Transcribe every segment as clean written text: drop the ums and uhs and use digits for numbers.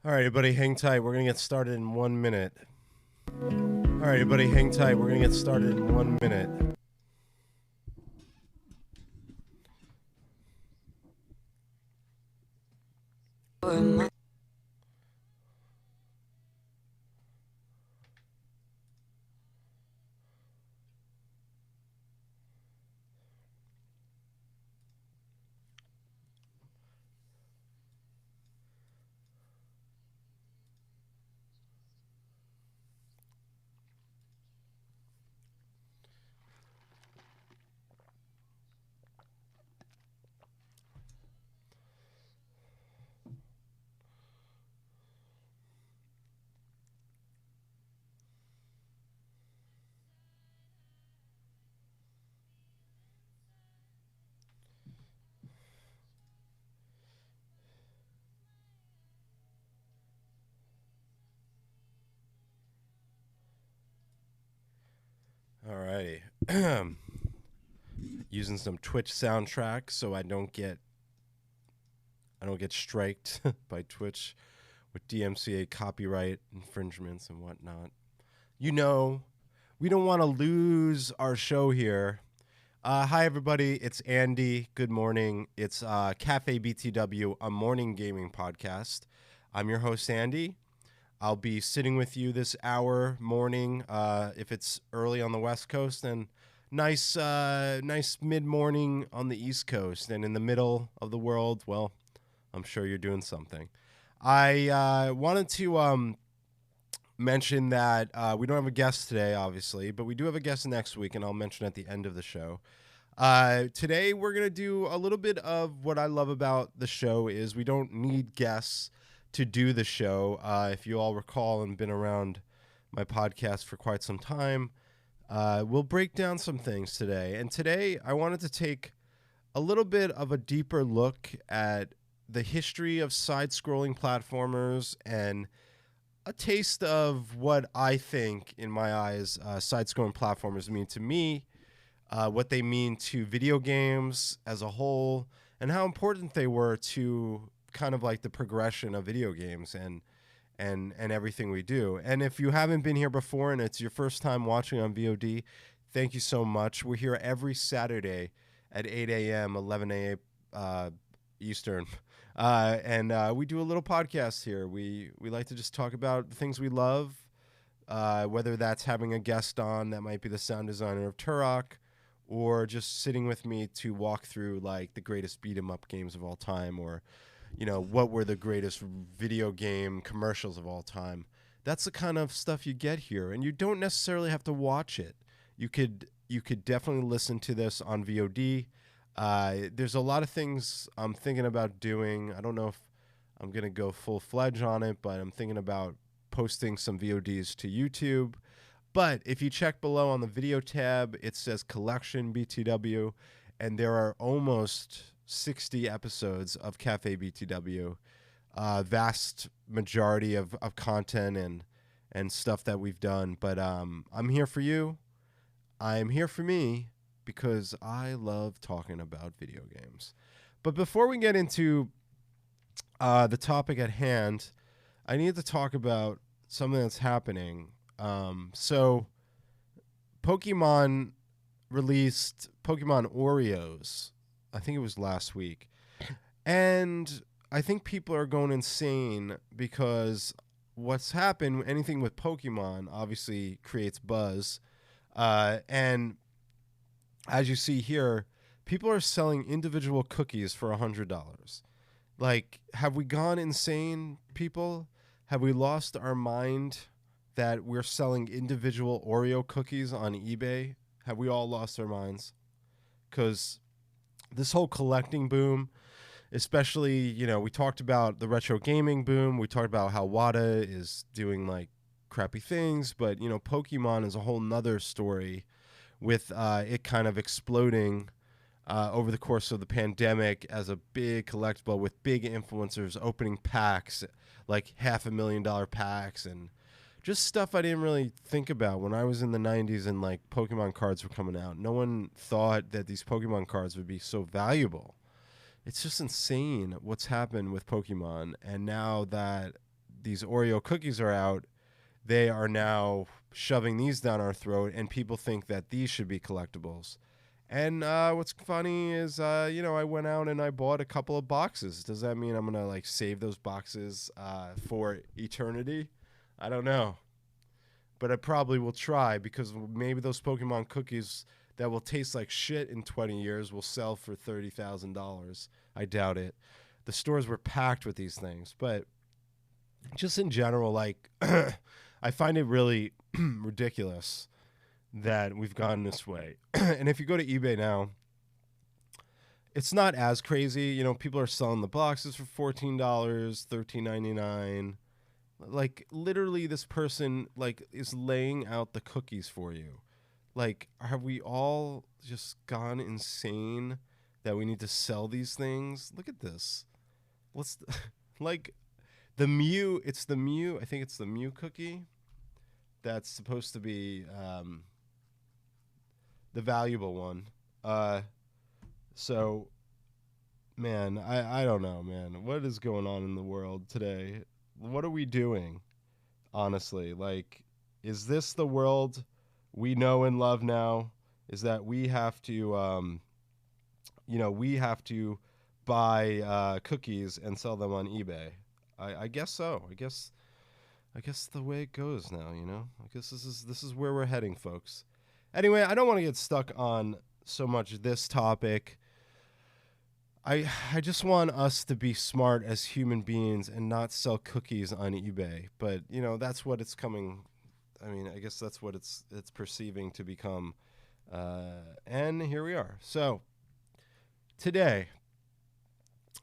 All right, everybody, hang tight. We're going to get started in 1 minute. All right, everybody, hang tight. We're going to get started in 1 minute. All righty. Using some Twitch soundtrack so I don't get striked by Twitch with DMCA copyright infringements and whatnot. You know, we don't want to lose our show here. Hi, everybody. It's Andy. Good morning. It's CafeBTW, a morning gaming podcast. I'm your host, Andy. I'll be sitting with you this hour morning. If it's early on the West Coast, then nice mid-morning on the East Coast. And in the middle of the world, well, I'm sure you're doing something. I wanted to mention that we don't have a guest today, obviously, but we do have a guest next week, and I'll mention at the end of the show. Today, we're going to do a little bit of what I love about the show is we don't need guests to do the show. If you all recall and been around my podcast for quite some time, we'll break down some things today. And today, I wanted to take a little bit of a deeper look at the history of side-scrolling platformers and a taste of what I think, in my eyes, side-scrolling platformers mean to me, what they mean to video games as a whole, and how important they were to kind of like the progression of video games and everything we do. And if you haven't been here before and it's your first time watching on VOD, thank you so much. We're here every Saturday at 8 a.m., 11 a.m. Eastern. And we do a little podcast here. We like to just talk about the things we love, whether that's having a guest on that might be the sound designer of Turok, or just sitting with me to walk through like the greatest beat 'em up games of all time, or you know, what were the greatest video game commercials of all time. That's the kind of stuff you get here, and you don't necessarily have to watch it. You could definitely listen to this on VOD. There's a lot of things I'm thinking about doing. I don't know if I'm going to go full-fledged on it, but I'm thinking about posting some VODs to YouTube. But if you check below on the video tab, it says Collection BTW, and there are almost 60 episodes of CafeBTW, vast majority of content and stuff that we've done. But I'm here for you. I'm here for me because I love talking about video games. But before we get into the topic at hand, I need to talk about something that's happening. So Pokemon released Pokemon Oreos. I think it was last week. And I think people are going insane because what's happened, anything with Pokemon obviously creates buzz. And as you see here, people are selling individual cookies for $100. Like, have we gone insane, people? Have we lost our mind that we're selling individual Oreo cookies on eBay? Have we all lost our minds? Because this whole collecting boom, especially, you know, we talked about the retro gaming boom. We talked about how WATA is doing like crappy things, but, you know, Pokemon is a whole nother story with it kind of exploding over the course of the pandemic as a big collectible with big influencers opening packs, like $500,000 packs, and just stuff I didn't really think about when I was in the 90s and like Pokemon cards were coming out. No one thought that these Pokemon cards would be so valuable. It's just insane what's happened with Pokemon. And now that these Oreo cookies are out, they are now shoving these down our throat, and people think that these should be collectibles. And what's funny is, I went out and I bought a couple of boxes. Does that mean I'm going to like save those boxes for eternity? I don't know. But I probably will try, because maybe those Pokemon cookies that will taste like shit in 20 years will sell for $30,000. I doubt it. The stores were packed with these things. But just in general, like, I find it really ridiculous that we've gone this way. And if you go to eBay now, it's not as crazy. You know, people are selling the boxes for $14, $13.99. Like, literally, this person, like, is laying out the cookies for you. Like, have we all just gone insane that we need to sell these things? Look at this. What's like the Mew? It's the Mew. I think it's the Mew cookie that's supposed to be the valuable one. So, man, I don't know, man. What is going on in the world today? What are we doing? Honestly, like, is this the world we know and love now? Is that we have to, we have to buy cookies and sell them on eBay? I guess so. I guess the way it goes now. I guess this is where we're heading, folks. Anyway, I don't want to get stuck on so much this topic. I just want us to be smart as human beings and not sell cookies on eBay. But, that's what it's coming. I mean, I guess that's what it's perceiving to become. And here we are. So today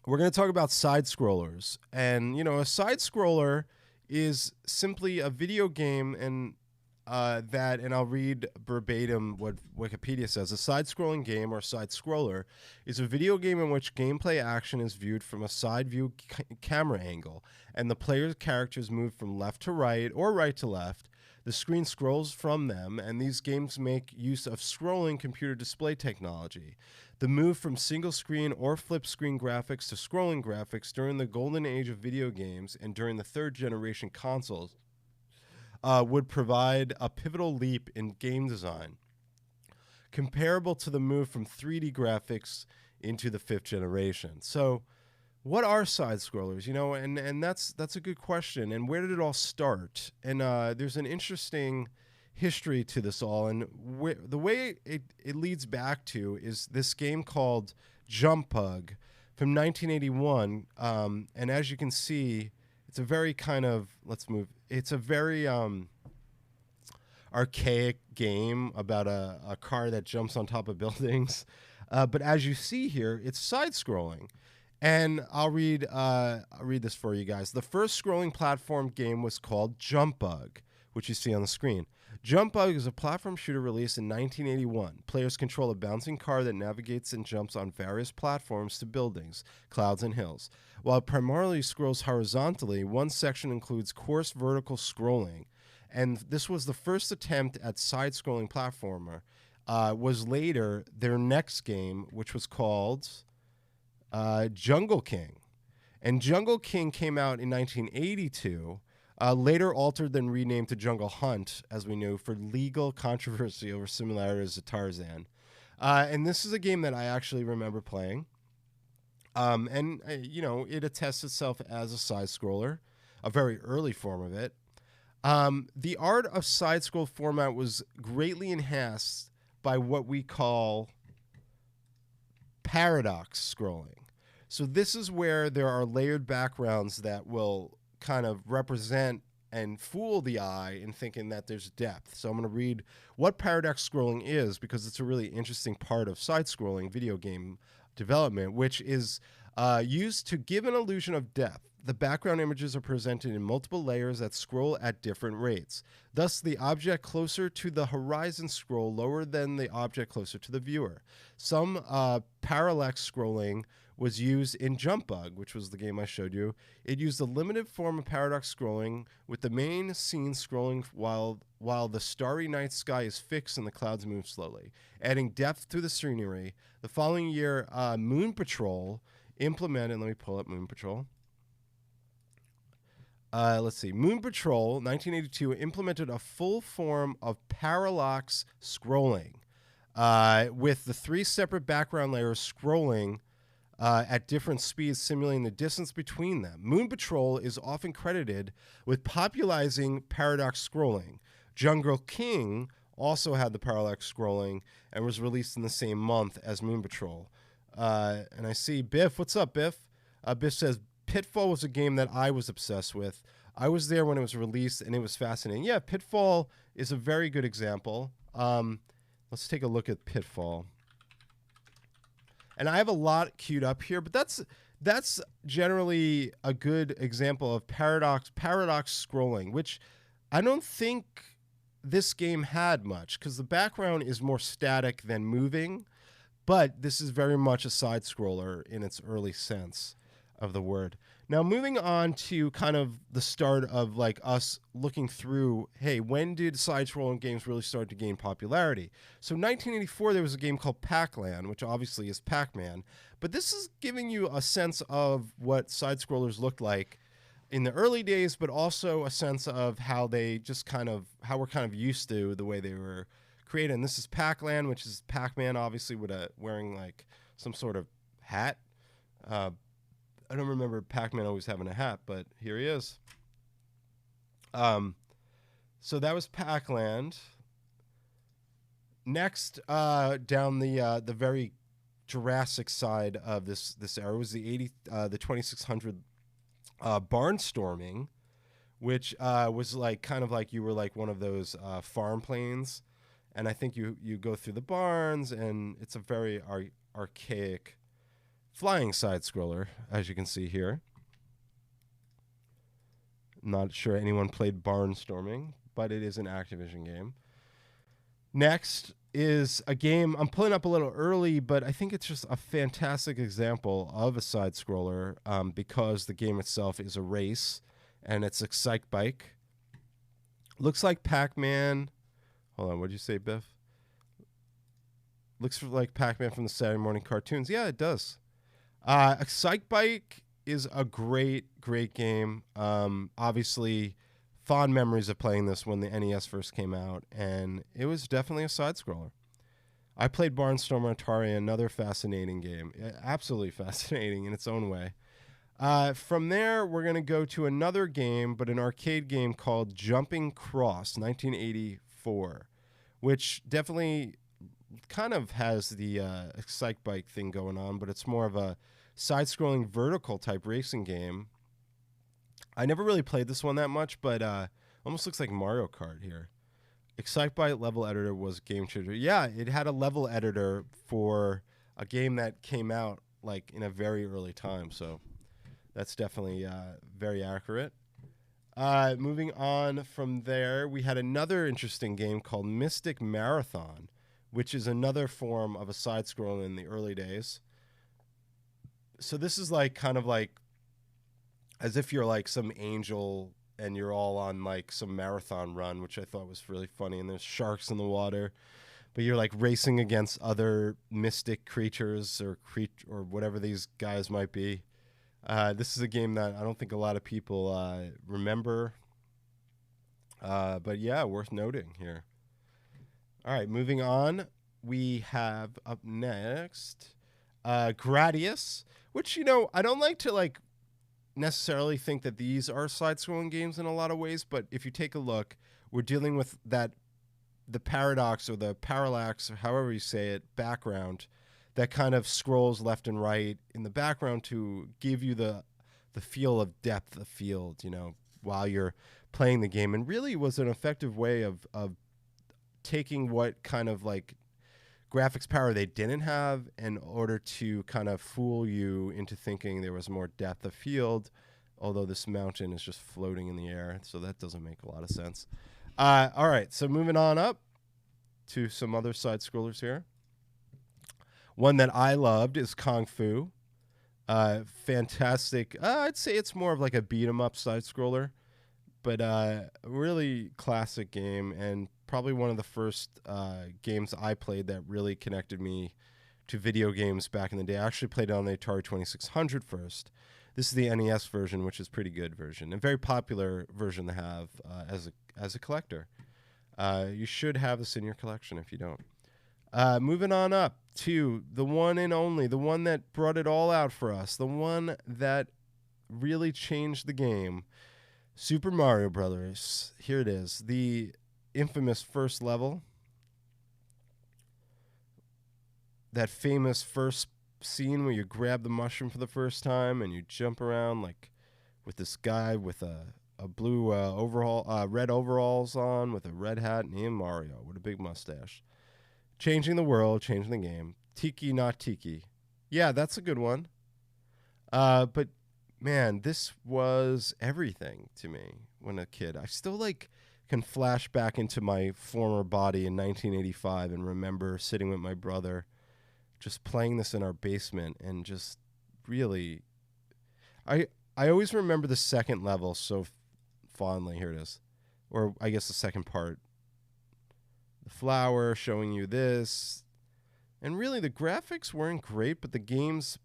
we're going to talk about side scrollers. And, a side scroller is simply a video game, and and I'll read verbatim what Wikipedia says. A side-scrolling game, or side-scroller, is a video game in which gameplay action is viewed from a side-view camera angle, and the player's characters move from left to right or right to left. The screen scrolls from them, and these games make use of scrolling computer display technology. The move from single-screen or flip-screen graphics to scrolling graphics during the golden age of video games and during the third-generation consoles would provide a pivotal leap in game design, comparable to the move from 3D graphics into the fifth generation. So, what are side scrollers? And that's a good question. And where did it all start? And there's an interesting history to this all. And the way it leads back to is this game called Jump Bug from 1981. And as you can see, it's a very kind of, it's a very archaic game about a car that jumps on top of buildings. But as you see here, it's side-scrolling. And I'll read this for you guys. The first scrolling platform game was called Jump Bug, which you see on the screen. Jump Bug is a platform shooter released in 1981. Players control a bouncing car that navigates and jumps on various platforms to buildings, clouds, and hills. While it primarily scrolls horizontally, one section includes coarse vertical scrolling. And this was the first attempt at side-scrolling platformer. Was later their next game, which was called Jungle King. And Jungle King came out in 1982. Later altered and renamed to Jungle Hunt, as we knew, for legal controversy over similarities to Tarzan. And this is a game that I actually remember playing. It attests itself as a side-scroller, a very early form of it. The art of side-scroll format was greatly enhanced by what we call paradox scrolling. So this is where there are layered backgrounds that will kind of represent and fool the eye in thinking that there's depth. So I'm going to read what paradox scrolling is, because it's a really interesting part of side-scrolling video game development, which is used to give an illusion of depth. The background images are presented in multiple layers that scroll at different rates. Thus, the object closer to the horizon scroll lower than the object closer to the viewer. Some parallax scrolling was used in Jump Bug, which was the game I showed you. It used a limited form of paradox scrolling, with the main scene scrolling while the starry night sky is fixed and the clouds move slowly, adding depth to the scenery. The following year, Moon Patrol implemented, let me pull up Moon Patrol. Let's see. Moon Patrol, 1982, implemented a full form of parallax scrolling with the 3 separate background layers scrolling at different speeds, simulating the distance between them. Moon Patrol is often credited with popularizing parallax scrolling. Jungle King also had the parallax scrolling and was released in the same month as Moon Patrol. And I see Biff. What's up, Biff? Biff says, Pitfall was a game that I was obsessed with. I was there when it was released, and it was fascinating. Yeah, Pitfall is a very good example. Let's take a look at Pitfall. And I have a lot queued up here, but that's generally a good example of paradox scrolling, which I don't think this game had much, because the background is more static than moving, but this is very much a side scroller in its early sense of the word. Now, moving on to kind of the start of like us looking through, hey, when did side-scrolling games really start to gain popularity? So 1984, there was a game called Pac-Land, which obviously is Pac-Man, but this is giving you a sense of what side-scrollers looked like in the early days, but also a sense of how they just how we're kind of used to the way they were created. And this is Pac-Land, which is Pac-Man, obviously, with wearing like some sort of hat. I don't remember Pac-Man always having a hat, but here he is. So that was Pac-Land. Next, down the very Jurassic side of this era was the 2600 Barnstorming, which was like kind of like you were like one of those farm planes, and I think you go through the barns, and it's a very archaic flying side scroller, as you can see here. Not sure anyone played Barnstorming, but it is an Activision game. Next is a game I'm pulling up a little early, but I think it's just a fantastic example of a side scroller because the game itself is a race, and it's Excite Bike. Looks like Pac-Man. Hold on, what did you say, Biff? Looks like Pac-Man from the Saturday morning cartoons. Yeah, it does. Excite Bike is a great game. Obviously, fond memories of playing this when the NES first came out, and it was definitely a side-scroller. I played Barnstormer Atari, another fascinating game. Absolutely fascinating in its own way. From there, we're going to go to another game, but an arcade game called Jumping Cross, 1984, which definitely kind of has the Excite Bike thing going on, but it's more of a side-scrolling vertical type racing game. I never really played this one that much, but almost looks like Mario Kart here. Excite Bike level editor was game changer. Yeah, it had a level editor for a game that came out like in a very early time, so that's definitely very accurate. Moving on from there, we had another interesting game called Mystic Marathon, which is another form of a side-scroller in the early days. So this is like kind of like as if you're like some angel and you're all on like some marathon run, which I thought was really funny. And there's sharks in the water, but you're like racing against other mystic creatures or whatever these guys might be. This is a game that I don't think a lot of people remember, but yeah, worth noting here. All right, moving on, we have up next Gradius, which, you know, I don't like to like necessarily think that these are side-scrolling games in a lot of ways, but if you take a look, we're dealing with the paradox or the parallax, or however you say it, background that kind of scrolls left and right in the background to give you the feel of depth of field, you know, while you're playing the game, and really was an effective way of taking what kind of like graphics power they didn't have in order to kind of fool you into thinking there was more depth of field, although this mountain is just floating in the air, so that doesn't make a lot of sense. All right, so moving on up to some other side scrollers here. One that I loved is Kung Fu. Fantastic. I'd say it's more of like a beat 'em up side scroller, but really classic game, and probably one of the first games I played that really connected me to video games back in the day. I actually played it on the Atari 2600 first. This is the NES version, which is pretty good version, and very popular version to have as a collector. You should have this in your collection if you don't. Moving on up to the one and only, the one that brought it all out for us, the one that really changed the game, Super Mario Brothers. Here it is, the infamous first level, that famous first scene where you grab the mushroom for the first time and you jump around like with this guy with a blue red overalls on with a red hat, named Mario with a big mustache. Changing the world, changing the game. Tiki, not Tiki. Yeah, that's a good one. But man, this was everything to me when a kid. I still can flash back into my former body in 1985 and remember sitting with my brother just playing this in our basement and just really, I always remember the second level so fondly. Here it is. Or I guess the second part. The flower showing you this. And really the graphics weren't great, but the game's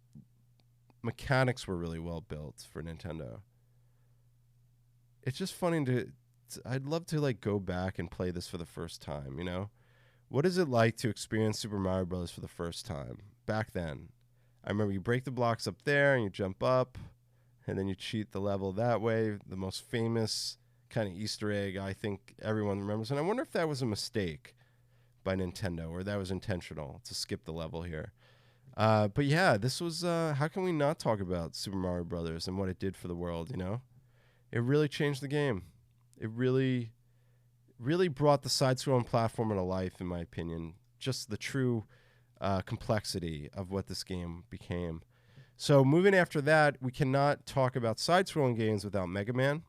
mechanics were really well built for Nintendo. It's just funny I'd love to go back and play this for the first time, you know? What is it like to experience Super Mario Bros. For the first time? Back then, I remember you break the blocks up there and you jump up, and then you cheat the level that way. The most famous kind of Easter egg I think everyone remembers. And I wonder if that was a mistake by Nintendo or that was intentional to skip the level here. But yeah, this was, how can we not talk about Super Mario Brothers and what it did for the world, you know? It really changed the game. It really brought the side-scrolling platformer to life, in my opinion. Just the true complexity of what this game became. So moving after that, we cannot talk about side-scrolling games without Mega Man.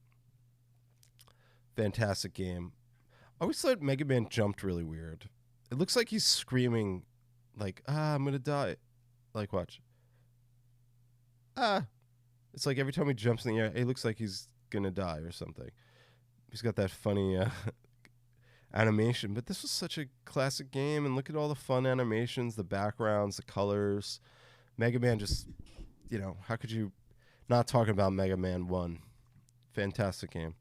Fantastic game. I always thought Mega Man jumped really weird. It looks like he's screaming like, I'm going to die. Like, watch. It's like every time he jumps in the air, it looks like he's going to die or something. He's got that funny animation. But this was such a classic game, and look at all the fun animations, the backgrounds, the colors. Mega Man just, you know, how could you not talk about Mega Man 1? Fantastic game.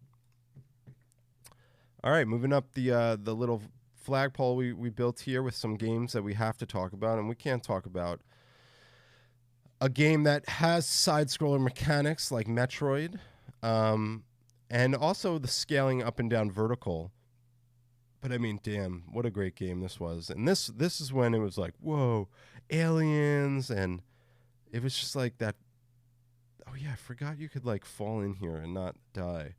All right, moving up the little flagpole we built here with some games that we have to talk about, and we can't talk about a game that has side-scroller mechanics like Metroid, and also the scaling up and down vertical. But I mean, damn, what a great game this was. And this is when it was like, whoa, aliens, and it was just like that. Oh yeah, I forgot you could fall in here and not die.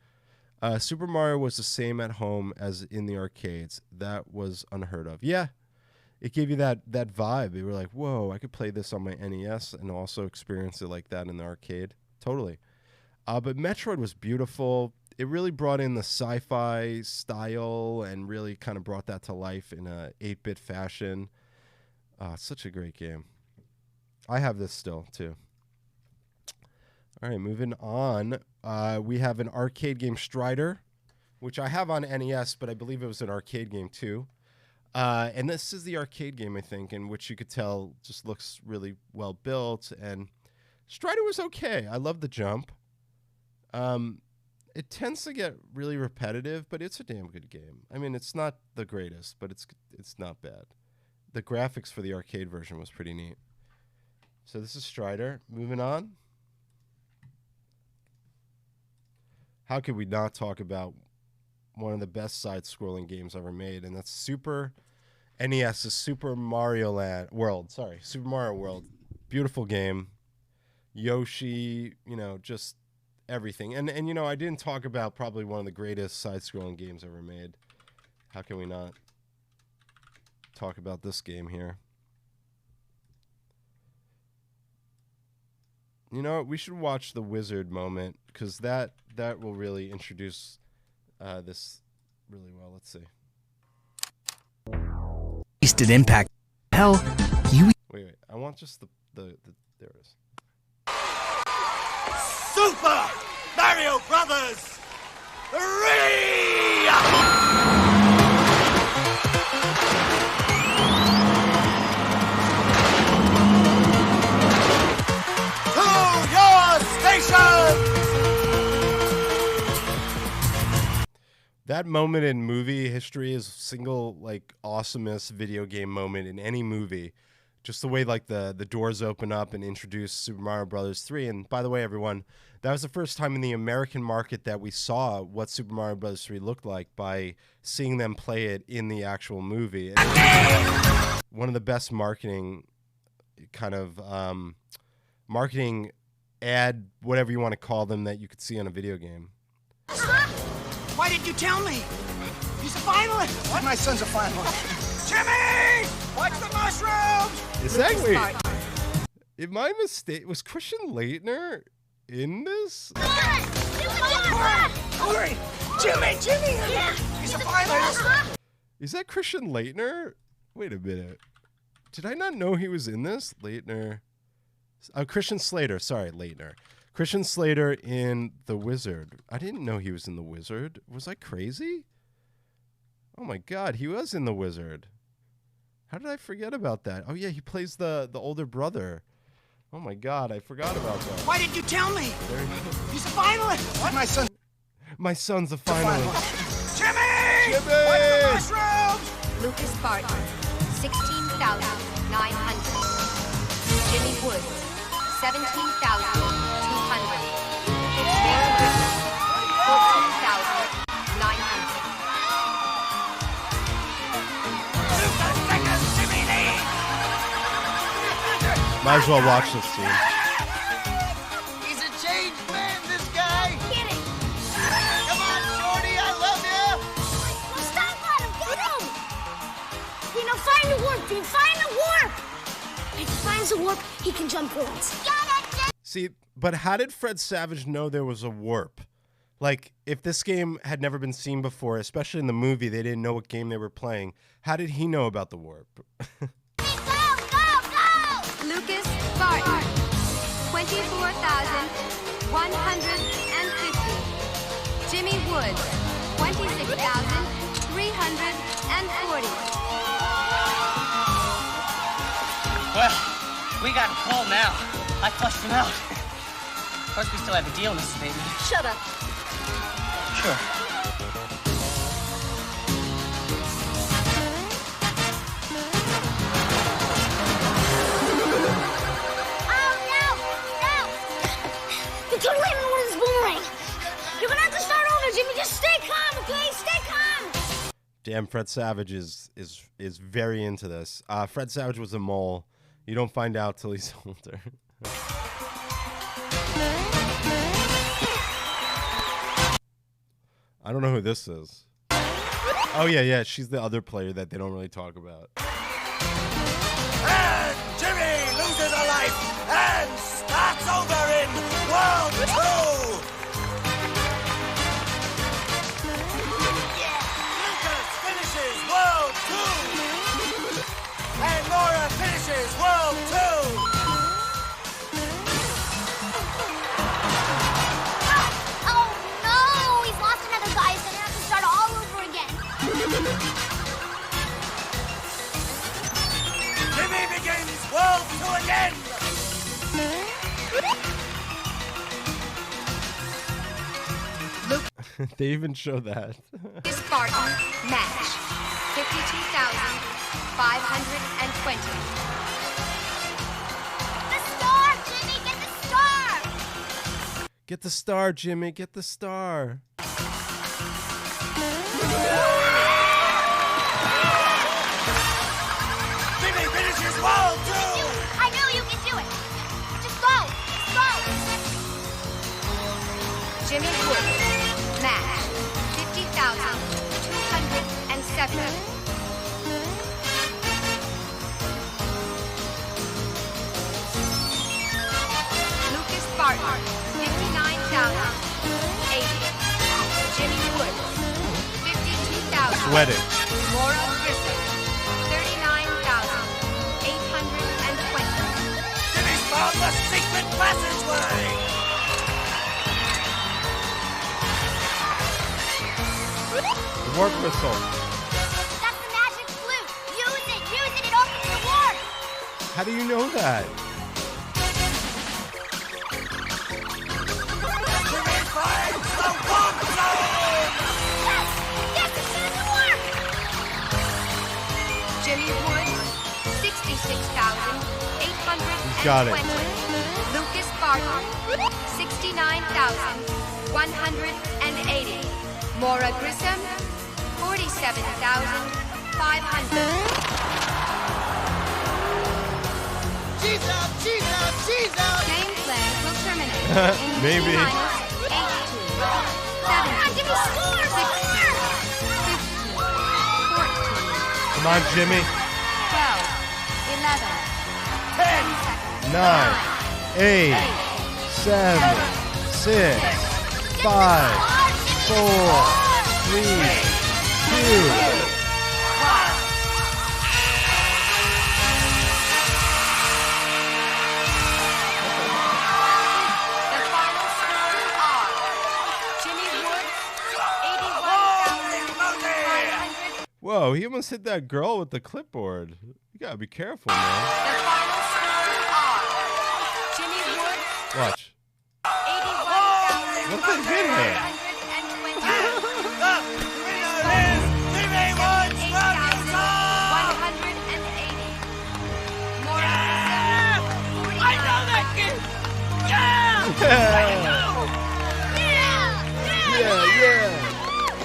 Super Mario was the same at home as in the arcades. That was unheard of. Yeah, it gave you that vibe. You were like, whoa, I could play this on my NES and also experience it like that in the arcade. Totally. But Metroid was beautiful. It really brought in the sci-fi style and really kind of brought that to life in a 8-bit fashion. Such a great game. I have this still, too. All right, moving on. We have an arcade game, Strider, which I have on NES, but I believe it was an arcade game, too. And this is the arcade game, I think, in which you could tell just looks really well built. And Strider was okay. I love the jump. It tends to get really repetitive, but it's a damn good game. I mean, it's not the greatest, but it's not bad. The graphics for the arcade version was pretty neat. So this is Strider. Moving on. How could we not talk about one of the best side-scrolling games ever made, and that's Super NES's Super Mario World. Sorry, Super Mario World. Beautiful game. Yoshi, you know, just everything. And you know, I didn't talk about probably one of the greatest side-scrolling games ever made. How can we not talk about this game here? You know what? We should watch the wizard moment, because that will really introduce this really well. Let's see. Wasted impact. Hell, you... Wait. I want just the there it is. Super Mario Brothers 3! To your station! That moment in movie history is single like awesomest video game moment in any movie. Just the way like the doors open up and introduce Super Mario Brothers 3. And by the way, everyone, that was the first time in the American market that we saw what Super Mario Brothers 3 looked like by seeing them play it in the actual movie. And one of the best marketing kind of marketing ad, whatever you want to call them, that you could see on a video game. Why didn't you tell me? He's a finalist. What? My son's a finalist. Jimmy! Watch the mushrooms! Is that wait? Am my mistake? Was Christian Leitner in this? Hurry! Jimmy! Yeah. He's a finalist. Is that Christian Leitner? Wait a minute. Did I not know he was in this? Leitner. Christian Slater. Sorry, Leitner. Christian Slater in The Wizard. I didn't know he was in The Wizard. Was I crazy? Oh my God, he was in The Wizard. How did I forget about that? Oh yeah, he plays the older brother. Oh my God, I forgot about that. Why didn't you tell me? He's a finalist. What? My son's a finalist. Jimmy! Watch the mushrooms! Lucas Barton, 16,900. Jimmy Woods, 17,200. Mary Griffin, 14,900. Might as well watch this scene. He's a changed man, this guy. Get it! Come on, Shorty, I love you. Well, stop on him! Get him! Dino, find the warp, Dean! Find the warp! If he finds the warp, he can jump forwards. Got it! See, but how did Fred Savage know there was a warp? Like, if this game had never been seen before, especially in the movie, they didn't know what game they were playing. How did he know about the warp? Lucas Barton, 24,150. Jimmy Woods, 26,340. Well, we got a call now. I flushed him out. Of course, we still have a deal, Mrs. Baby. Shut up. Sure. You totally hit me with this boomerang. You're gonna have to start over, Jimmy. Just stay calm, okay? Stay calm. Damn, Fred Savage is very into this. Fred Savage was a mole. You don't find out till he's older. I don't know who this is. Oh yeah, she's the other player that they don't really talk about. And Jimmy loses a life and starts over in World 2. Lucas finishes World 2. And Laura finishes World 2. Oh no! He's lost another guy. He's gonna have to start all over again. Jimmy begins World 2 again. They even show that. Lucas Barton, match. 52,520. The star, Jimmy! Get the star! Get the star, Jimmy. Get the star. Jimmy finishes World 2. I know you can do it. Just go. Go. Jimmy Woods, match. 50,207. Lucas Barton, 59,080. Jimmy Woods, 52,000. Sweating. Laura Griffin, 39,820. Jimmy's found the secret passageway. The warp whistle. That's the magic flute. Use it. It opens the warp. How do you know that? Jimmy finds the warp zone. Yes. Got it. Lucas Barton, 69,180. Maura Grissom, 47,500. Gameplay will terminate. Maybe. -82, 7, Give me score! 16, 15, 14, Come on, Jimmy. 12, 11, 10 seconds. 9, 8, 7, 6, 5, 4, 3, 2. The final scores are Jimmy Woods, 81,500. Whoa, he almost hit that girl with the clipboard. You gotta be careful, man. The final scores are Jimmy Woods, Watch. 81,520. What the hit her?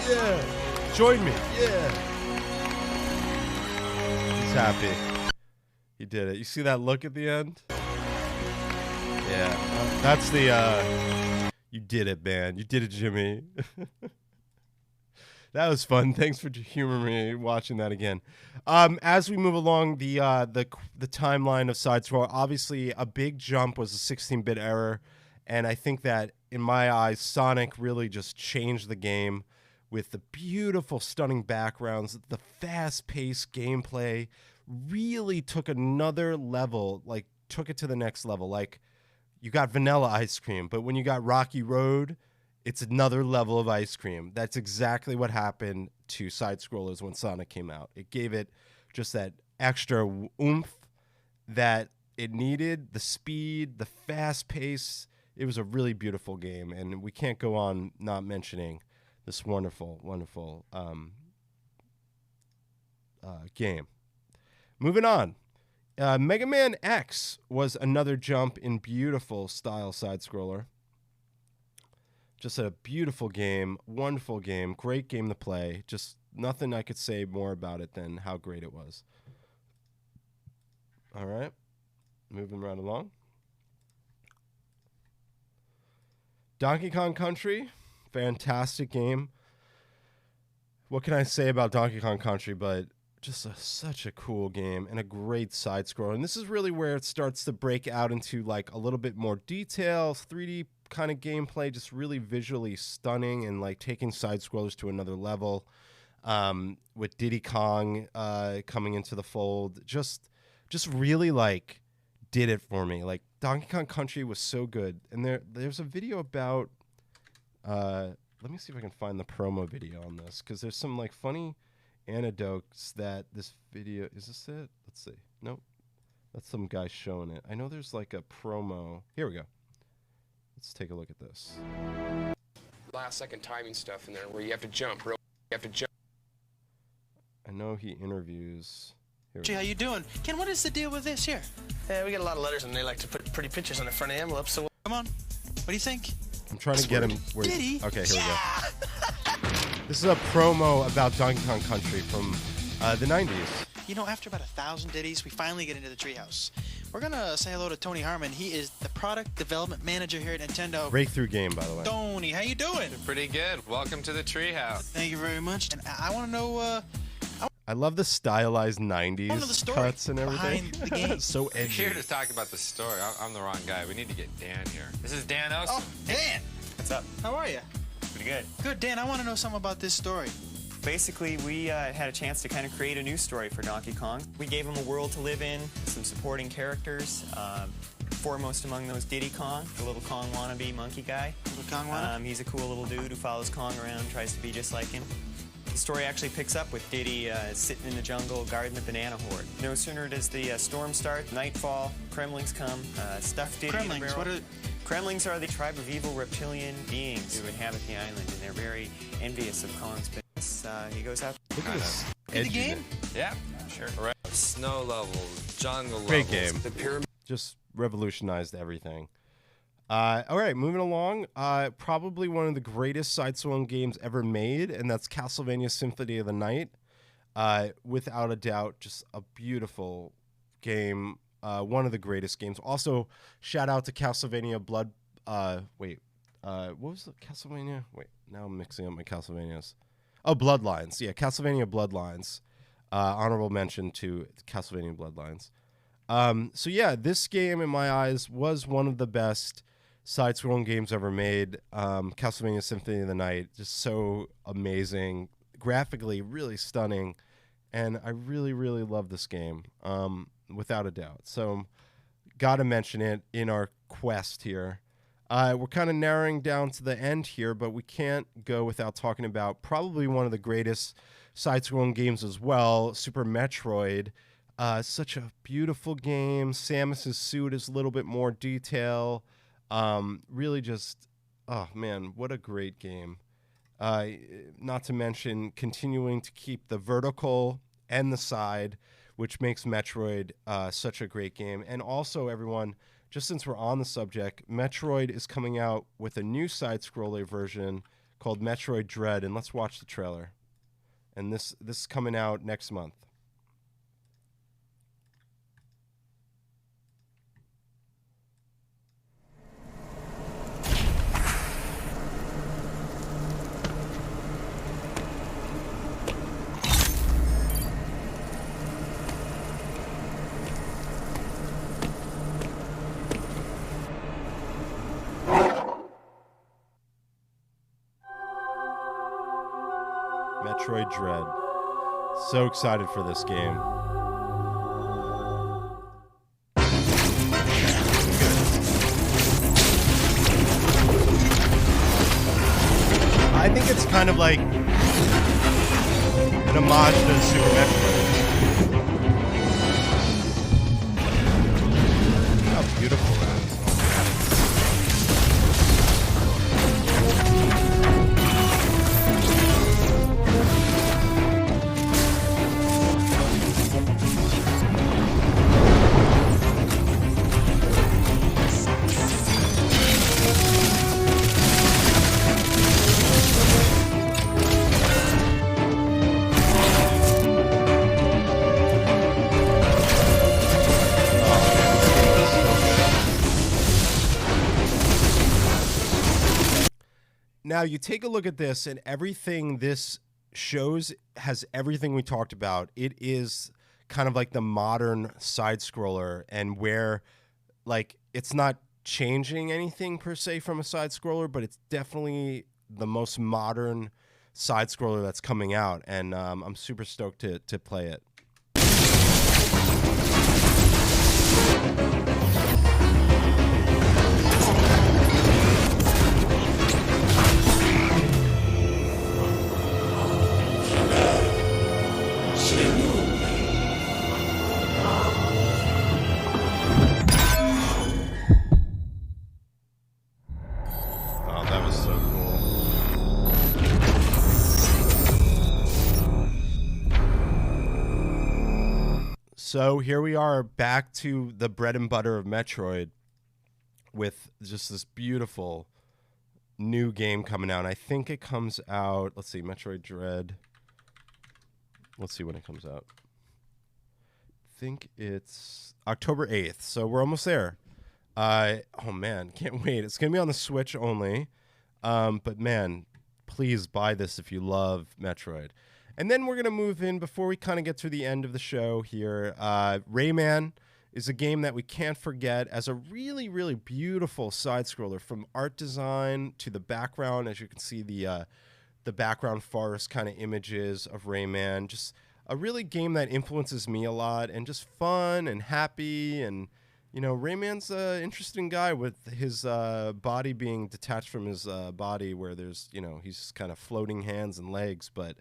Yeah. Join me. Yeah. He's happy. He did it. You see that look at the end? Yeah. That's the, you did it, man. You did it, Jimmy. That was fun. Thanks for humoring me watching that again. As we move along the timeline of Side Scroll, obviously a big jump was a 16-bit error, and I think that in my eyes, Sonic really just changed the game with the beautiful, stunning backgrounds, the fast-paced gameplay. Really took another level, like took it to the next level. Like you got vanilla ice cream, but when you got Rocky Road, it's another level of ice cream. That's exactly what happened to side-scrollers when Sonic came out. It gave it just that extra oomph that it needed, the speed, the fast pace. It was a really beautiful game, and we can't go on not mentioning this wonderful, wonderful game. Moving on. Mega Man X was another jump in beautiful style side-scroller. Just a beautiful game, wonderful game, great game to play. Just nothing I could say more about it than how great it was. All right, moving right along. Donkey Kong Country, fantastic game. What can I say about Donkey Kong Country but just such a cool game and a great side scroller. And this is really where it starts to break out into like a little bit more detail, 3D kind of gameplay, just really visually stunning and like taking side scrollers to another level. With Diddy Kong coming into the fold, just really like did it for me. Like Donkey Kong Country was so good. And there's a video about let me see if I can find the promo video on this, because there's some like funny anecdotes that this video, is this it? Let's see. Nope. That's some guy showing it. I know there's like a promo. Here we go. Let's take a look at this. Last second timing stuff in there where you have to jump. You have to jump. I know he interviews. Gee, how you doing? Ken, what is the deal with this here? Yeah, we get a lot of letters and they like to put pretty pictures on the front of the envelope, so... Come on. What do you think? I'm trying to get him where... Diddy? Okay, here we go. This is a promo about Donkey Kong Country from the 90s. You know, after about 1,000 ditties, we finally get into the treehouse. We're gonna say hello to Tony Harmon. He is the product development manager here at Nintendo. Breakthrough game, by the way. Tony, how you doing? Pretty good. Welcome to the treehouse. Thank you very much. And I want to know... I love the stylized 90s cuts and everything. The game. So We're edgy. here to talk about the story. I'm the wrong guy. We need to get Dan here. This is Dan Oss. Oh, Dan! What's up? How are you? Pretty good. Good, Dan. I want to know something about this story. Basically, we had a chance to kind of create a new story for Donkey Kong. We gave him a world to live in, some supporting characters. Foremost among those, Diddy Kong, the little Kong wannabe monkey guy. Little Kong wannabe? He's a cool little dude who follows Kong around, tries to be just like him. The story actually picks up with Diddy sitting in the jungle guarding the banana horde. No sooner does the storm start, nightfall, Kremlings come, stuff Diddy in a barrel. What are... Kremlings are the tribe of evil reptilian beings who inhabit the island, and they're very envious of Kong's business. He goes out. Look at this. In the game? Yeah, sure. Right. Snow levels, jungle Great levels. game. The pyramid. Just revolutionized everything. All right, moving along. Probably one of the greatest side-scrolling games ever made, and that's Castlevania Symphony of the Night. Without a doubt, just a beautiful game. One of the greatest games. Also, shout out to Castlevania Blood. What was the Castlevania? Wait, now I'm mixing up my Castlevanias. Oh, Bloodlines. Yeah, Castlevania Bloodlines. Honorable mention to Castlevania Bloodlines. So yeah, this game in my eyes was one of the best side-scrolling games ever made. Castlevania Symphony of the Night, just so amazing, graphically really stunning, and I really, really love this game, without a doubt. So, gotta mention it in our quest here. We're kind of narrowing down to the end here, but we can't go without talking about probably one of the greatest side-scrolling games as well, Super Metroid. Such a beautiful game. Samus's suit is a little bit more detail. Really just, oh man, what a great game. Not to mention continuing to keep the vertical and the side, which makes Metroid such a great game. And also, everyone, just since we're on the subject, Metroid is coming out with a new side-scroller version called Metroid Dread, and let's watch the trailer. And this is coming out next month. Metroid Dread. So excited for this game. I think it's kind of like an homage to Super Metroid. How beautiful that is. Now, you take a look at this, and everything this shows has everything we talked about. It is kind of like the modern side-scroller, and where, like, it's not changing anything per se from a side-scroller, but it's definitely the most modern side-scroller that's coming out, and I'm super stoked to play it. So here we are back to the bread and butter of Metroid with just this beautiful new game coming out. I think it comes out, let's see, Metroid Dread. Let's see when it comes out. I think it's October 8th, so we're almost there. Oh man, can't wait. It's going to be on the Switch only. But man, please buy this if you love Metroid. And then we're going to move in before we kind of get to the end of the show here. Rayman is a game that we can't forget as a really, really beautiful side-scroller, from art design to the background. As you can see, the background forest kind of images of Rayman. Just a really game that influences me a lot, and just fun and happy. And, you know, Rayman's an interesting guy with his body being detached from his body, where there's, you know, he's just kind of floating hands and legs. But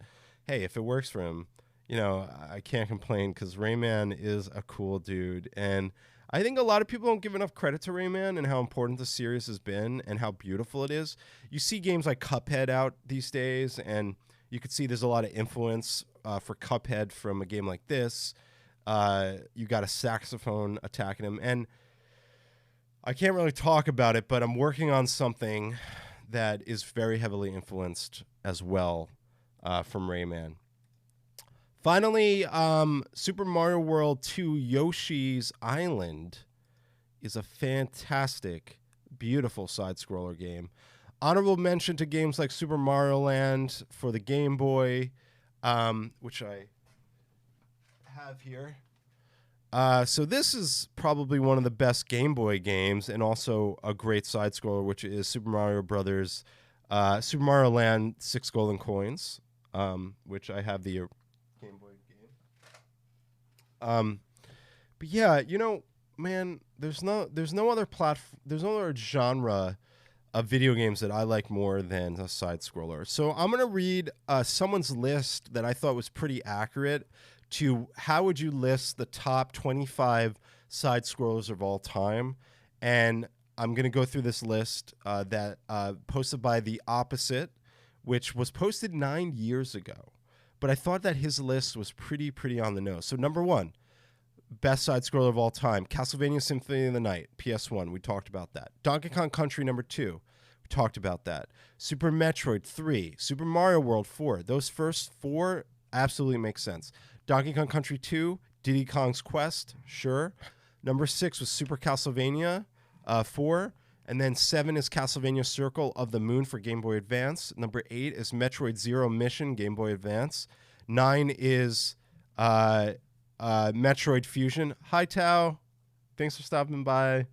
hey, if it works for him, you know, I can't complain, because Rayman is a cool dude. And I think a lot of people don't give enough credit to Rayman and how important the series has been and how beautiful it is. You see games like Cuphead out these days, and you could see there's a lot of influence for Cuphead from a game like this. You got a saxophone attacking him. And I can't really talk about it, but I'm working on something that is very heavily influenced as well from Rayman. Finally, Super Mario World 2 Yoshi's Island is a fantastic, beautiful side-scroller game. Honorable mention to games like Super Mario Land for the Game Boy, which I have here. So this is probably one of the best Game Boy games and also a great side-scroller, which is Super Mario Super Mario Land 6 Golden Coins, which I have the Game Boy game. But yeah, you know, man, there's no other genre of video games that I like more than a side scroller. So I'm gonna read someone's list that I thought was pretty accurate to how would you list the top 25 side scrollers of all time, and I'm gonna go through this list that posted by The Opposite, which was posted 9 years ago. But I thought that his list was pretty on the nose. So number 1, best side-scroller of all time, Castlevania Symphony of the Night, PS1. We talked about that. Donkey Kong Country number 2. We talked about that. Super Metroid 3. Super Mario World 4. Those first 4 absolutely make sense. Donkey Kong Country 2. Diddy Kong's Quest. Sure. Number 6 was Super Castlevania 4. And then 7 is Castlevania Circle of the Moon for Game Boy Advance. Number 8 is Metroid Zero Mission, Game Boy Advance. 9 is Metroid Fusion. Hi, Tao. Thanks for stopping by.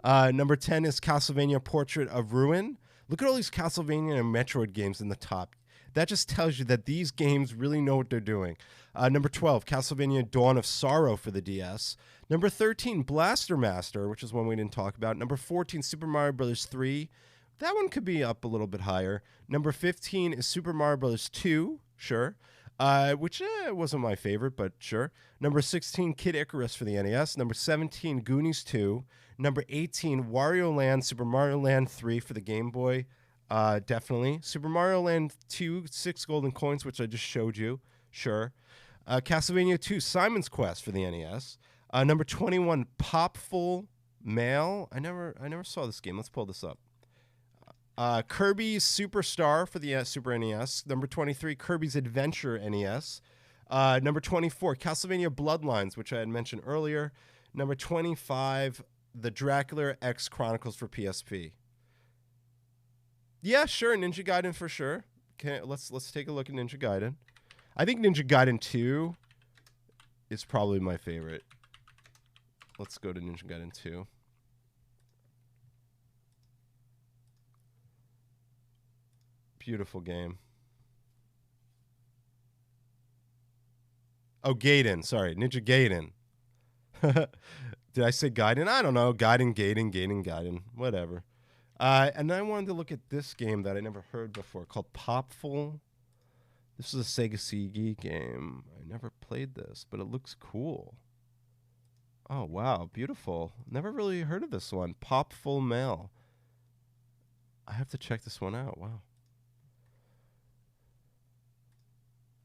Number 10 is Castlevania Portrait of Ruin. Look at all these Castlevania and Metroid games in the top. That just tells you that these games really know what they're doing. Number 12, Castlevania Dawn of Sorrow for the DS. Number 13, Blaster Master, which is one we didn't talk about. Number 14, Super Mario Bros. 3. That one could be up a little bit higher. Number 15 is Super Mario Bros. 2, sure. Which wasn't my favorite, but sure. Number 16, Kid Icarus for the NES. Number 17, Goonies 2. Number 18, Wario Land, Super Mario Land 3 for the Game Boy. Definitely. Super Mario Land 2, 6 Golden Coins, which I just showed you. Sure. Castlevania 2, Simon's Quest for the NES. Number 21, Popful Mail. I never saw this game. Let's pull this up. Kirby's Superstar for the Super NES. Number 23, Kirby's Adventure NES. Number 24, Castlevania Bloodlines, which I had mentioned earlier. Number 25, The Dracula X Chronicles for PSP. Yeah, sure, Ninja Gaiden for sure. Okay, let's take a look at Ninja Gaiden. I think Ninja Gaiden 2 is probably my favorite. Let's go to Ninja Gaiden 2. Beautiful game. Oh, Gaiden. Sorry, Ninja Gaiden. Did I say Gaiden? I don't know. Gaiden. Whatever. And then I wanted to look at this game that I never heard before called Popful. This is a Sega CD game. I never played this, but it looks cool. Oh, wow. Beautiful. Never really heard of this one. Popful Mail. I have to check this one out. Wow.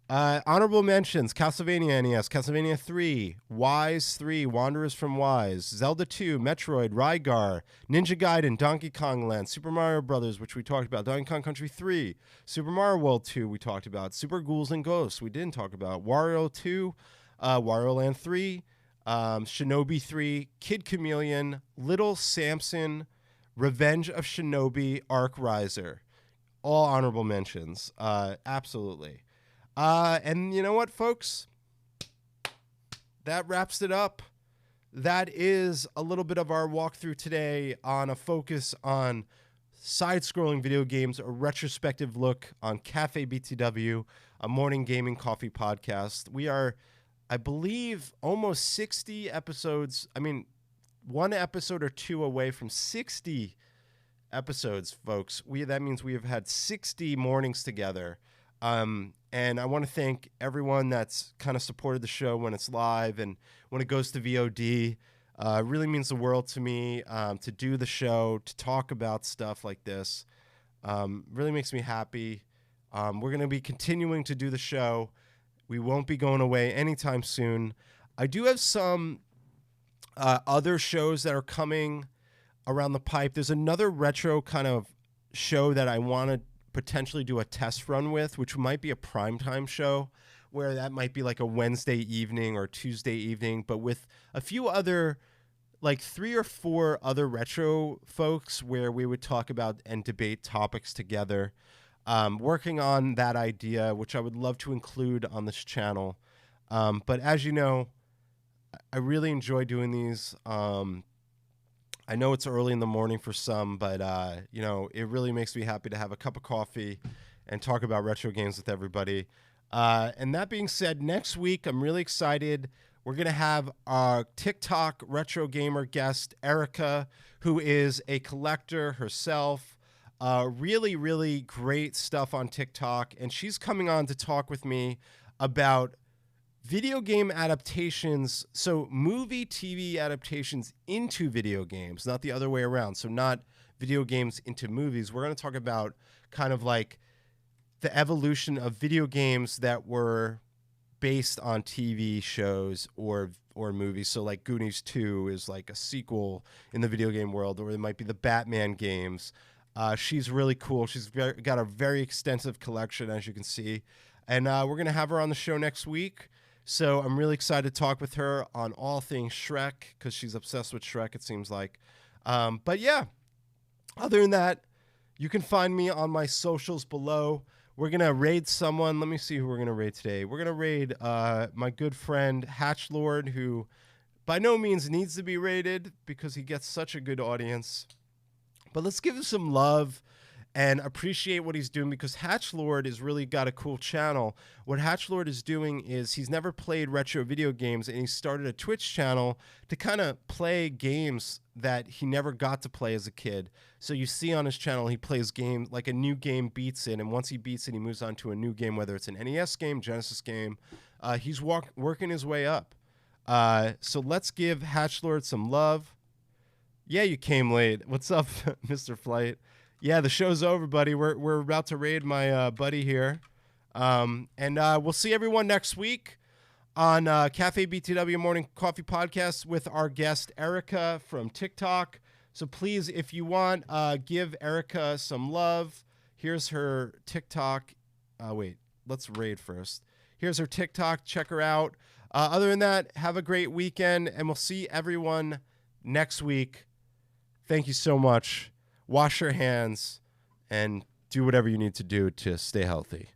Honorable mentions, Castlevania NES, Castlevania 3, Wise 3, Wanderers from Wise, Zelda 2, Metroid, Rygar, Ninja Gaiden, Donkey Kong Land, Super Mario Brothers, which we talked about, Donkey Kong Country 3, Super Mario World 2 we talked about, Super Ghouls and Ghosts we didn't talk about, Wario 2, Wario Land 3, Shinobi 3, Kid Chameleon, Little Samson, Revenge of Shinobi, Arc Riser. All honorable mentions. Absolutely. And you know what, folks? That wraps it up. That is a little bit of our walkthrough today on a focus on side-scrolling video games, a retrospective look on CafeBTW, a morning gaming coffee podcast. We are, I believe, almost 60 episodes. I mean, one episode or two away from 60 episodes, folks. That means we have had 60 mornings together. And I want to thank everyone that's kind of supported the show when it's live and when it goes to VOD. It really means the world to me to do the show, to talk about stuff like this. Really makes me happy. We're going to be continuing to do the show. We won't be going away anytime soon. I do have some other shows that are coming around the pipe. There's another retro kind of show that I want to potentially do a test run with, which might be a primetime show, where that might be like a Wednesday evening or Tuesday evening, but with a few other, like 3 or 4 other retro folks, where we would talk about and debate topics together. Working on that idea, which I would love to include on this channel. But as you know, I really enjoy doing these. I know it's early in the morning for some, but you know, it really makes me happy to have a cup of coffee and talk about retro games with everybody. And that being said, next week I'm really excited. We're gonna have our TikTok retro gamer guest Erica, who is a collector herself. Really, really great stuff on TikTok, and she's coming on to talk with me about video game adaptations, so movie, TV adaptations into video games, not the other way around. So not video games into movies. We're going to talk about kind of like the evolution of video games that were based on TV shows or movies. So like Goonies 2 is like a sequel in the video game world, or it might be the Batman games. She's really cool. She's got a very extensive collection, as you can see. And we're going to have her on the show next week. So I'm really excited to talk with her on all things Shrek, because she's obsessed with Shrek, it seems like. But yeah, other than that, you can find me on my socials below. We're going to raid someone. Let me see who we're going to raid today. We're going to raid my good friend Hatchlord, who by no means needs to be raided because he gets such a good audience. But let's give him some love and appreciate what he's doing, because Hatchlord has really got a cool channel. What Hatchlord is doing is he's never played retro video games, and he started a Twitch channel to kind of play games that he never got to play as a kid. So you see on his channel, he plays games, like a new game beats it, and once he beats it, he moves on to a new game, whether it's an NES game, Genesis game. He's working his way up. So let's give Hatchlord some love. Yeah, you came late. What's up, Mr. Flight? Yeah, the show's over, buddy. We're about to raid my buddy here. And we'll see everyone next week on CafeBTW Morning Coffee Podcast with our guest, Erica from TikTok. So please, if you want, give Erica some love. Here's her TikTok. Wait, let's raid first. Here's her TikTok. Check her out. Other than that, have a great weekend, and we'll see everyone next week. Thank you so much. Wash your hands and do whatever you need to do to stay healthy.